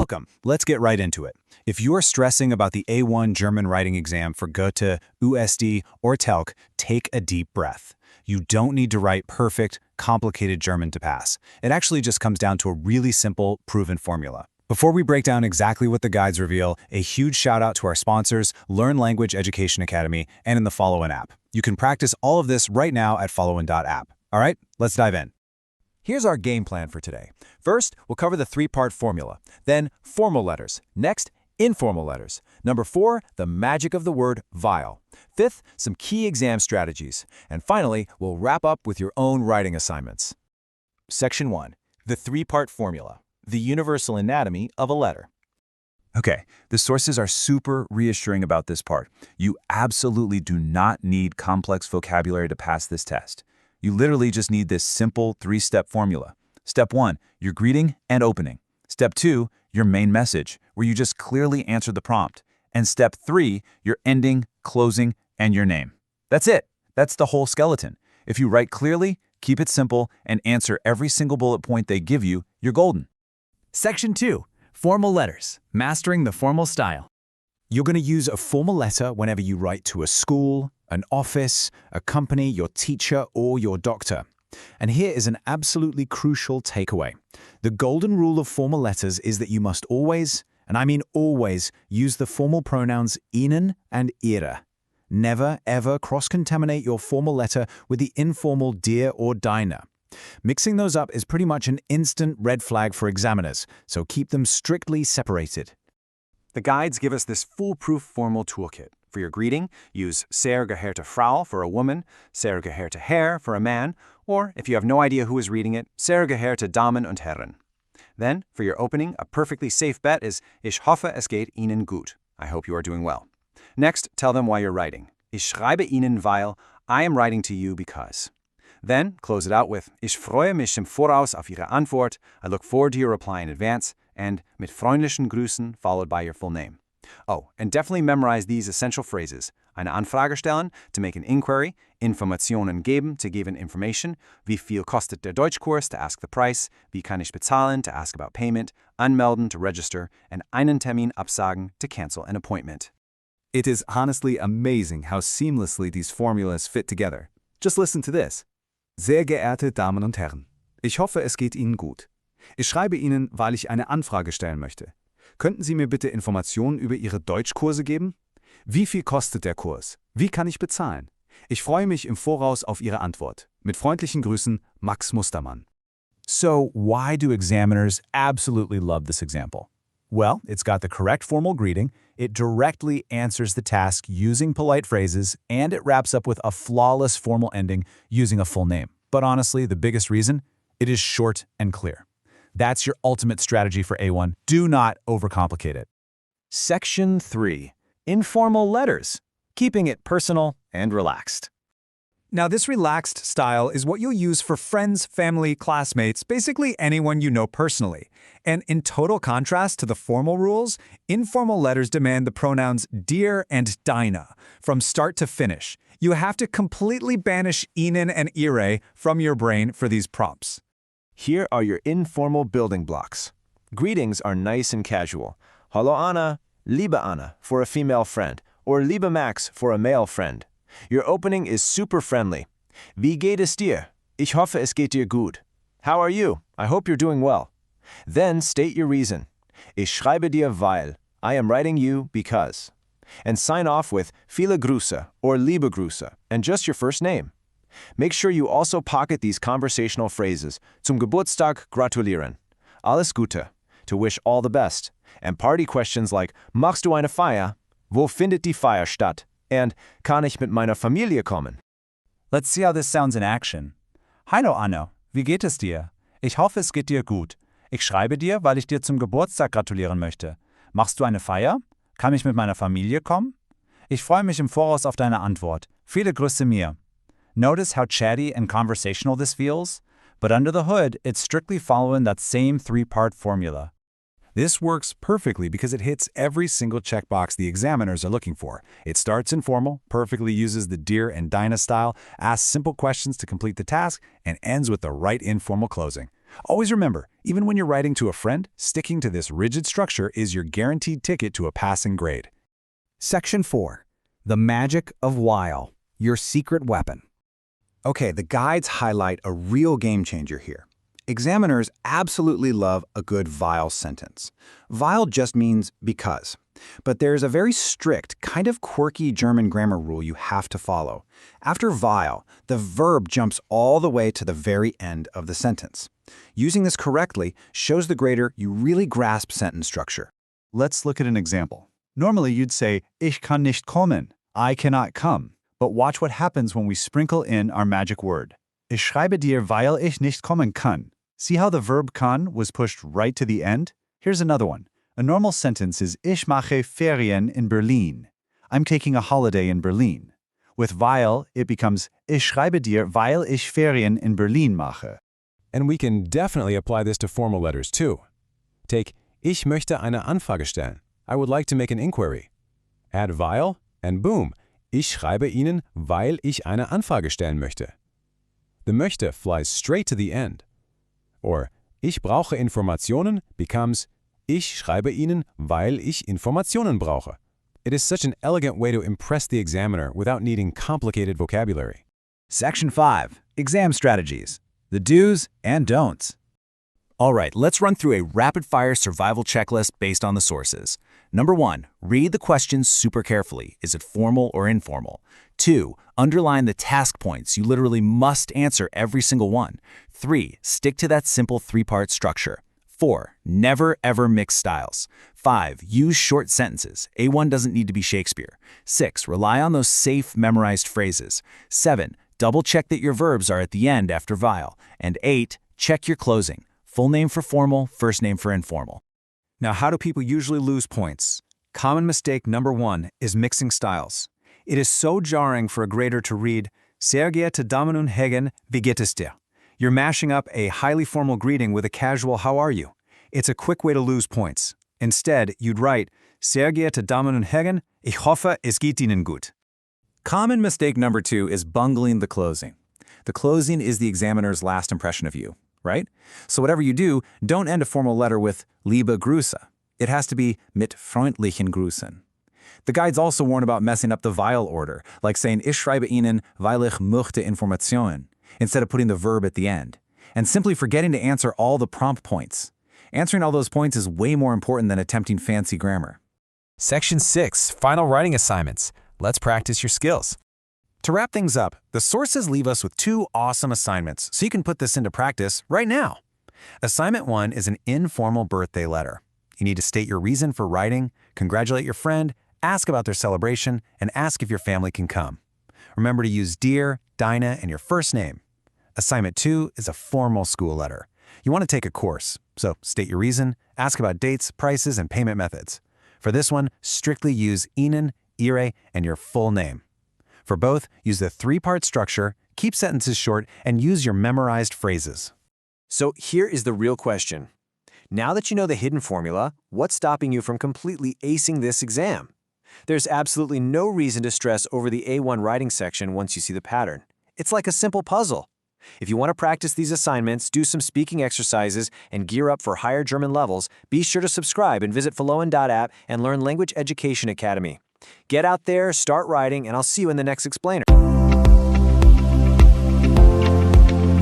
Welcome. Let's get right into it. If you're stressing about the A1 German writing exam for Goethe, USD, or Telk, take a deep breath. You don't need to write perfect, complicated German to pass. It actually just comes down to a really simple, proven formula. Before we break down exactly what the guides reveal, a huge shout out to our sponsors, Learn Language Education Academy, and in the Falowen app. You can practice all of this right now at falowen.app. All right, let's dive in. Here's our game plan for today. First, we'll cover the three-part formula. Then, formal letters. Next, informal letters. Number 4, the magic of the word weil. Fifth, some key exam strategies. And finally, we'll wrap up with your own writing assignments. Section 1. The three-part formula. The universal anatomy of a letter. Okay, the sources are super reassuring about this part. You absolutely do not need complex vocabulary to pass this test. You literally just need this simple 3-step formula. Step 1, your greeting and opening. Step 2, your main message, where you just clearly answer the prompt. And step 3, your ending, closing, and your name. That's it. That's the whole skeleton. If you write clearly, keep it simple, and answer every single bullet point they give you, you're golden. Section 2. Formal letters. Mastering the formal style. You're going to use a formal letter whenever you write to a school, an office, a company, your teacher, or your doctor. And here is an absolutely crucial takeaway. The golden rule of formal letters is that you must always, and I mean always, use the formal pronouns Ihnen and Ihre. Never, ever cross-contaminate your formal letter with the informal dir or deine. Mixing those up is pretty much an instant red flag for examiners, so keep them strictly separated. The guides give us this foolproof formal toolkit. For your greeting, use Sehr, geehrte Frau for a woman, Sehr, geehrte Herr for a man, or, if you have no idea who is reading it, Sehr, geehrte Damen und Herren. Then, for your opening, a perfectly safe bet is Ich hoffe, es geht Ihnen gut. I hope you are doing well. Next, tell them why you're writing. Ich schreibe Ihnen, weil I am writing to you because. Then, close it out with Ich freue mich im Voraus auf Ihre Antwort. I look forward to your reply in advance. And mit freundlichen Grüßen followed by your full name. Oh, and definitely memorize these essential phrases. Eine Anfrage stellen, to make an inquiry. Informationen geben, to give an information. Wie viel kostet der Deutschkurs, to ask the price. Wie kann ich bezahlen, to ask about payment. Anmelden, to register. And einen Termin absagen, to cancel an appointment. It is honestly amazing how seamlessly these formulas fit together. Just listen to this. Sehr geehrte Damen und Herren, ich hoffe, es geht Ihnen gut. Ich schreibe Ihnen, weil ich eine Anfrage stellen möchte. Könnten Sie mir bitte Informationen über Ihre Deutschkurse geben? Wie viel kostet der Kurs? Wie kann ich bezahlen? Ich freue mich im Voraus auf Ihre Antwort. Mit freundlichen Grüßen, Max Mustermann. So, why do examiners absolutely love this example? Well, it's got the correct formal greeting, it directly answers the task using polite phrases, and it wraps up with a flawless formal ending using a full name. But honestly, the biggest reason? It is short and clear. That's your ultimate strategy for A1. Do not overcomplicate it. Section 3. Informal letters. Keeping it personal and relaxed. Now, this relaxed style is what you'll use for friends, family, classmates, basically anyone you know personally. And in total contrast to the formal rules, informal letters demand the pronouns dir and deine from start to finish. You have to completely banish Ihnen and Ihre from your brain for these prompts. Here are your informal building blocks. Greetings are nice and casual. Hallo Anna, Liebe Anna for a female friend, or Liebe Max for a male friend. Your opening is super friendly. Wie geht es dir? Ich hoffe, es geht dir gut. How are you? I hope you're doing well. Then state your reason. Ich schreibe dir, weil I am writing you because. And sign off with Viele Grüße or Liebe Grüße and just your first name. Make sure you also pocket these conversational phrases. Zum Geburtstag gratulieren. Alles Gute. To wish all the best. And party questions like Machst du eine Feier? Wo findet die Feier statt? And kann ich mit meiner Familie kommen? Let's see how this sounds in action. Hallo Anna, wie geht es dir? Ich hoffe, es geht dir gut. Ich schreibe dir, weil ich dir zum Geburtstag gratulieren möchte. Machst du eine Feier? Kann ich mit meiner Familie kommen? Ich freue mich im Voraus auf deine Antwort. Viele Grüße mir. Notice how chatty and conversational this feels? But under the hood, it's strictly following that same 3-part formula. This works perfectly because it hits every single checkbox the examiners are looking for. It starts informal, perfectly uses the dir and deine style, asks simple questions to complete the task, and ends with the right informal closing. Always remember, even when you're writing to a friend, sticking to this rigid structure is your guaranteed ticket to a passing grade. Section 4. The magic of while, your secret weapon. Okay, the guides highlight a real game changer here. Examiners absolutely love a good weil sentence. Weil just means because. But there's a very strict, kind of quirky German grammar rule you have to follow. After weil, the verb jumps all the way to the very end of the sentence. Using this correctly shows the grader you really grasp sentence structure. Let's look at an example. Normally you'd say, Ich kann nicht kommen, I cannot come. But watch what happens when we sprinkle in our magic word. Ich schreibe dir, weil ich nicht kommen kann. See how the verb kann was pushed right to the end? Here's another one. A normal sentence is Ich mache Ferien in Berlin. I'm taking a holiday in Berlin. With weil, it becomes Ich schreibe dir, weil ich Ferien in Berlin mache. And we can definitely apply this to formal letters too. Take Ich möchte eine Anfrage stellen. I would like to make an inquiry. Add weil, and boom, ich schreibe Ihnen, weil ich eine Anfrage stellen möchte. The möchte flies straight to the end. Or ich brauche Informationen becomes ich schreibe Ihnen, weil ich Informationen brauche. It is such an elegant way to impress the examiner without needing complicated vocabulary. Section 5. Exam strategies. The do's and don'ts. All right, let's run through a rapid-fire survival checklist based on the sources. Number 1, read the questions super carefully. Is it formal or informal? 2, underline the task points. You literally must answer every single one. 3, stick to that simple 3-part structure. 4, never ever mix styles. 5, use short sentences. A1 doesn't need to be Shakespeare. 6, rely on those safe, memorized phrases. 7, double-check that your verbs are at the end after weil. And 8, check your closing. Full name for formal, first name for informal. Now, how do people usually lose points? Common mistake number 1 is mixing styles. It is so jarring for a grader to read, Sehr geehrte Damen und Herren, wie geht es dir? You're mashing up a highly formal greeting with a casual how are you? It's a quick way to lose points. Instead, you'd write, Sehr geehrte Damen und Herren, ich hoffe, es geht Ihnen gut. Common mistake number 2 is bungling the closing. The closing is the examiner's last impression of you, right? So whatever you do, don't end a formal letter with Liebe Grüße. It has to be mit freundlichen Grüßen. The guides also warn about messing up the weil order, like saying Ich schreibe Ihnen, weil ich möchte Informationen, instead of putting the verb at the end, and simply forgetting to answer all the prompt points. Answering all those points is way more important than attempting fancy grammar. Section 6, final writing assignments. Let's practice your skills. To wrap things up, the sources leave us with 2 awesome assignments, so you can put this into practice right now. Assignment 1 is an informal birthday letter. You need to state your reason for writing, congratulate your friend, ask about their celebration, and ask if your family can come. Remember to use dear, deine, and your first name. Assignment 2 is a formal school letter. You want to take a course, so state your reason, ask about dates, prices, and payment methods. For this one, strictly use Ihnen, Ihre, and your full name. For both, use the 3-part structure, keep sentences short, and use your memorized phrases. So here is the real question. Now that you know the hidden formula, what's stopping you from completely acing this exam? There's absolutely no reason to stress over the A1 writing section once you see the pattern. It's like a simple puzzle. If you want to practice these assignments, do some speaking exercises, and gear up for higher German levels, be sure to subscribe and visit Falowen.app and learn Language Education Academy. Get out there, start writing, and I'll see you in the next explainer.